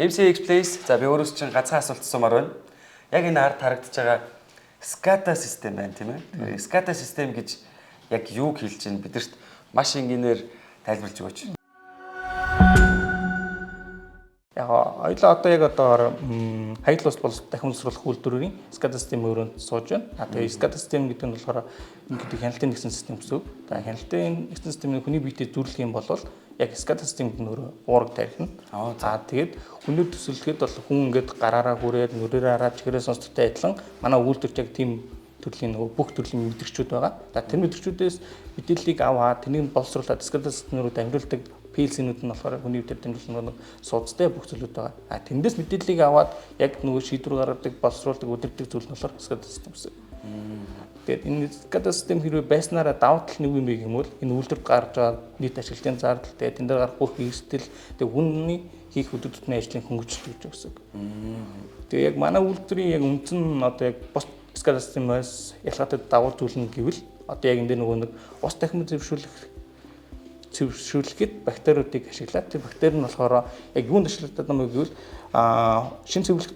MCX Place за би өөрөөс чинь ганцхан асуулт асуумаар байна. Яг энэ ард харагдаж байгаа SCADA систем байна тийм ээ. SCADA систем гэж яг юуг хэлж байна? Бидэрт маш энгийнээр тайлбарлаж өгөөч. Яг ойлоо одоо хаягдл ус бол дахин боловсруулах үйлдвэрийн SCADA системийн өрөөнд сууж байна. Тэгээ SCADA систем гэдэг нь болохоор ингээд хяналтын нэгсэн систем гэсэн үг. Тэгээ хяналтын нэгсэн системийн хүний биетэд зөвлөх юм бол яг SCADA системд нөрөө уураг тархина. Тэгээд хүний төсөлдөхөд бол хүн ингээд гараараа хүрээд нүрээрээ хараад чихрээ сонсдогтой адилхан манай үйлдвэрч яг тийм төрлийн бүх төрлийн мэдрэгчүүд байгаа. Тэр мэдрэгчүүдээс мэдээллийг аваад тэнийг боловсруулаад SCADA системээр дамжуулдаг PLC-нүүд нь болохоор хүний биетэд дамжуулсан суудтай бүх зүйлүүд байгаа. Тэндээс мэдээллийг аваад яг нөгөө шийдвэр гаргадаг, боловсруулдаг, удирддаг зүйл нь болохоор SCADA систем гэсэн. Тэгээд энэ SCADA систем хэрвээ байснараа давуу тал нэг юм бэ гэвэл энэ үйлдвэрт гарч байгаа нийт ашиглалтын зардал, тэгээд тэн дээр гарах бүх эрсдэл, тэгээд хүний хийх өдөр тутмын ажлын хөнгөлөлт гэж байна. Тэгээд яг манай үйлдвэрийн яг үндсэн одоо яг бос SCADA системээс ялгаатай давуу зүйл нь гэвэл одоо яг энэ дээр нөгөө нэг ус дахин зөвшөөрлөхөд бактериудыг ашиглаад тэр бактери нь болохоор яг юунд ашигладаг юм бэ гэвэл шин цэвэрлэх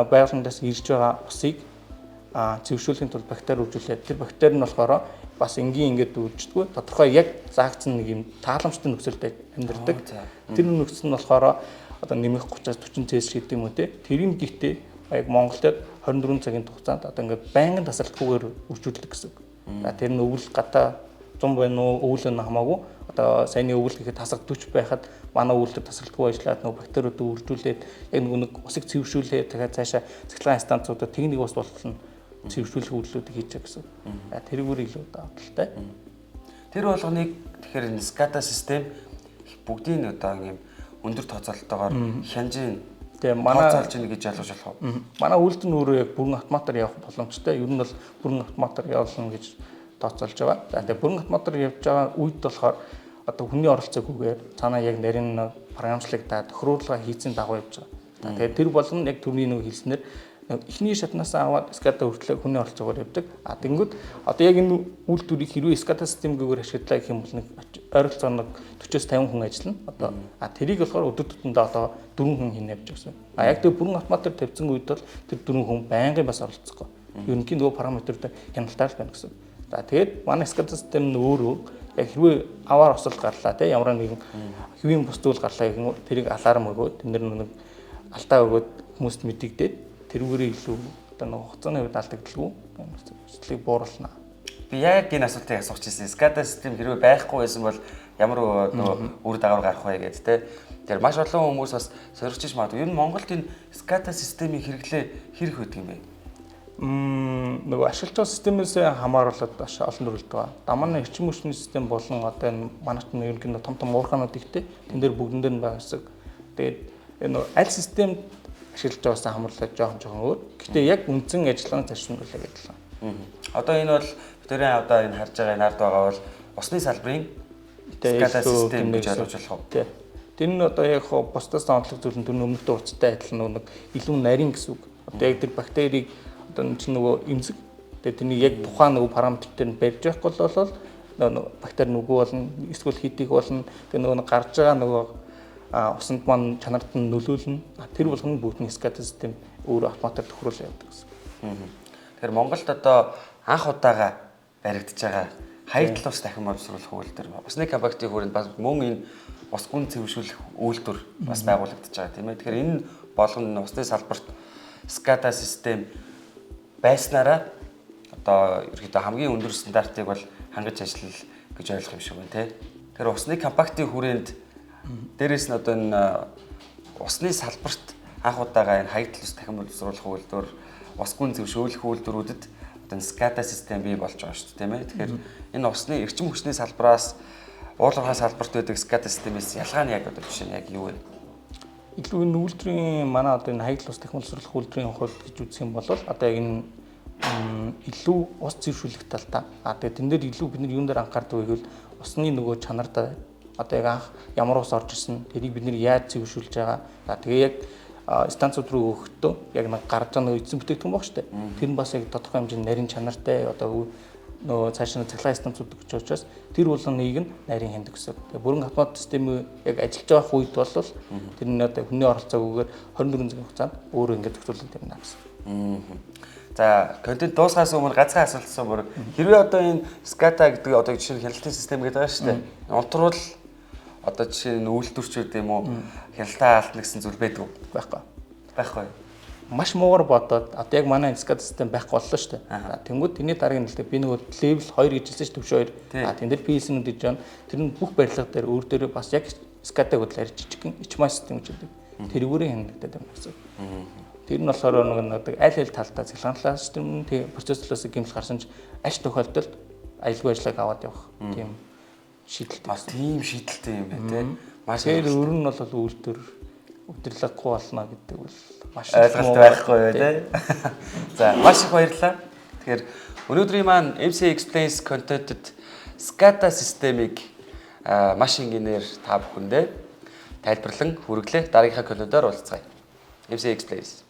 байгууллагаас ирж байгаа усыг зөвшөөрлөхийн тулд бактери үржүүлээд тэр бактери нь болохоор бас энгийн ингээд үрждэггүй тодорхой яг заагдсан нэг юм тааламжтай нөхцөлд амьдардаг. Тэр нөхцөл нь болохоор одоо нэмэх 30-аас 40 Цельс гэдэг юм үү те. Тэрийг гэхдээ яг Монголд 24 цагийн хугацаанд одоо ингээд байнгын тасралтгүйгээр үржүүлдэг гэсэн. Тэр нь өвөл гадаа 100 байна уу өвөл нь хамаагүй одоо саяны өвөл гэхэд тасралт 40 байхад манай өвөлд тасралтгүй ажиллаад нөгөө бактериудыг үржүүлээд яг нэг усыг цэвэршүүлээ дахиад цаашаа цэцлэгийн станцуудад техник ус болтол нь цэвэршүүлэх үйлдэлүүдийг хийж байгаа гэсэн. Тэрүүгээр илүү давталтай. Тэр болгоныг тэгэхээр энэ SCADA систем бүгдийн одоо юм өндөр тооцоололтойгоор хянжийн тэгээ манай тооцоолж ийн гэж ялгаж болох уу? Манай үйлдэл нь өөрөө яг бүрэн автоматар явах боломжтой. Ер нь бол бүрэн автоматар явуулна гэж тооцоолж байгаа. Тэгээ бүрэн автоматар явж байгаа үед болохоор одоо хүний оролцоогүйгээр цаанаа яг нарийн програмчлагдаад тохируулга хийцэн дагуу явж байгаа. Тэгээ тэр болгоно яг түрүүний нэг хэлснээр эхний шатнаас аваад SCADA хүртэл хүний оролцоогоор явдаг. Тэгэнгүүт одоо яг энэ үйлдвэрийг хэрвээ SCADA системгээр ашиглаа гэх юм бол нэг ойролцоогоор нэг 40-50 хүн ажиллана. Одоо тэрийг болохоор өдөр тутамдаа одоо 4 хүн хийнэ явж байгаа. Яг тэр бүрэн автоматар тавьсан үед бол тэр 4 хүн байнгын бас оролцохгүй. Ерөнхийн нөгөө параметруудыг хяналтаар байна гэсэн. Тэгээд манай SCADA систем нь өөрөө яг хэрвээ аваар осолт гарлаа те ямар нэгэн хэвийн бус зүйл гарлаа гэх юм тэрийг аларм өгөөд тэнд нэг алдаа өгөөд хүмүүст мэдэгдээд тэрүүгээрээ илүү одоо нэг хугацааны үед алдагдaltaгүй хэвчлийг бууруулна. Би яг энэ асуултыг асуух гэсэн. SCADA систем хэрвээ байхгүй байсан бол ямар үр дагавар гарах вэ гэдэг те. Тэр маш олон хүмүүс бас соригчиж магадгүй. Ер нь Монголд энэ SCADA системийн хэрэглээ хэрэг хөтг юм бэ? Нөгөө ашиглаж байгаа системээс хамааруулаад олон төрөлд байгаа. Дамааны эрчим хүчний систем болон одоо энэ манайд нь ерөнхийдөө том уурхаанууд ихтэй. Тэн дээр бүгдэн дээр нь байгаа хэсэг. Тэгээд энэ аль системд ашиглаж байгаагаа хамруулаад жоохон өөр. Гэхдээ яг үндсэн ажиллагааны зарчим бол яг адилхан. Одоо энэ бол бидний одоо энэ харж байгаа энэ ард байгаа бол усны салбарын SCADA систем гэж ойлгож болох уу? Тийм. Тэр нь одоо яг бусдаас онцлог зүйл нь тэр өмнөдөө уцтай адилхан нэг илүү нарийн гэсэн үг. Одоо яг тэр бактерийг одоо чинь нөгөө эмзэг тэгээд тэрний яг тухайн нөгөө параметрээр нь барьж байхгүй бол нөгөө бактери нүгүү болно эсвэл хийдих болно тэгээд нөгөө гарч байгаа нөгөө усанд маань чанарт нь нөлөөлнө тэр болгоно бүгдний SCADA систем өөрөө автоматар тохируулж явдаг гэсэн. Тэгэхээр Монголд одоо анх удаага баригдаж байгаа хаягдл ус дахин боловсруулах үйлдвэр бас нэг компактийн хүрээнд бас мөн энэ ус гүн цэвэршүүлэх үйлдвэр бас байгуулагдаж байгаа тийм ээ. Тэгэхээр энэ болгоно усны салбарт SCADA систем байснараа одоо ерөөдөө хамгийн өндөр стандартыг бол хангаж ажиллах гэж ойлгох юм шиг байна тий. Тэгэхээр усны компактийн хүрээнд дээрээс нь одоо энэ усны салбарт анх удаага энэ хаягдл ус дахин боловсруулах үйлдвэр, ус гүн зөвшөөрөх үйлдвэрүүдэд одоо SCADA систем бий болж байгаа шүү дээ тийм ээ. Тэгэхээр энэ усны эрчим хүчний салбараас уулуурхай салбарт байдаг SCADA системээс ялгаа нь яг одоо жишээ нь яг юу вэ? Илүү энэ үйлдвэрийн манай одоо энэ хаягдл ус дахин боловсруулах үйлдвэрийн хувьд гэж үзэх юм бол одоо яг энэ илүү ус цэвэршүүлэх талдаа тэгээд тэн дээр илүү бид нар юун дээр анхаардаг вэ гэвэл усны нөгөө чанартай одоо яг анх ямар ус орж ирсэн тэрийг бид нар яаж цэвэршүүлж байгаа тэгээ яг станцууд руу өгөхдөө яг нэг гарч байгаа нөгөө эзэн бүтээгдэхүүн баг штэ тэр нь бас яг тодорхой хэмжээний нарийн чанартай одоо нөгөө цааш нь цахилгаан системүүд өгч учраас тэр болгоныг нь нарийн хяндаг гэсэн. Тэгээ бүрэн автомат систем яг ажиллаж байгаа үед бол тэр нь одоо хүний оролцоогүйгээр 24 цагийн хугацаанд өөрөө ингээд зохицуулалт юм наа гэсэн. За контент дуусгаас өмнө ганцхан асуултсан бүр хэрвээ одоо энэ SCADA гэдэг одоо жишээ нь хяналтын систем гэдэг байгаа шүү дээ. Унтруул одоо жишээ нь үйлдвэрчүүд юм уу хяналтаа алдна гэсэн зүйл байдгүй байхгүй. Маш муугар бодоод одоо яг манай SCADA систем байхгүй боллоо шүү дээ. Тэнгүүд тэрний дараагийн нэлээд би нөгөө level 2 гэж хэлсэн шүү төвшөө 2. Тэн дээр PLC-нүүд гэж байна. Тэр нь бүх барилга дээр өөр дээрээ бас яг SCADA-г л арай жижигхэн HMI систем гэж байдаг. Тэрүүрийн хянагдаад байна гэсэн. Тэр нь болохоор нэг аль талдаа цахилгаан систем процессорлоос гэмтэл гарсан ч аж тохиолдолд аялгүй ажиллагааг аваад явах тийм шийдэлтэй. Бас тийм шийдэлтэй юм байна те. Маш тэр өөр нь бол үйлдвэр удирдлаггүй болно гэдэг бол маш ойлголт байхгүй бай те. За маш их баярлалаа. Тэгэхээр өнөөдрийн маань MC Explains content-д SCADA системийг маш энгийнээр та бүхэндээ тайлбарлан хүргэлээ. Дараагийнхаа контентоор уулзцгаая. MC Explains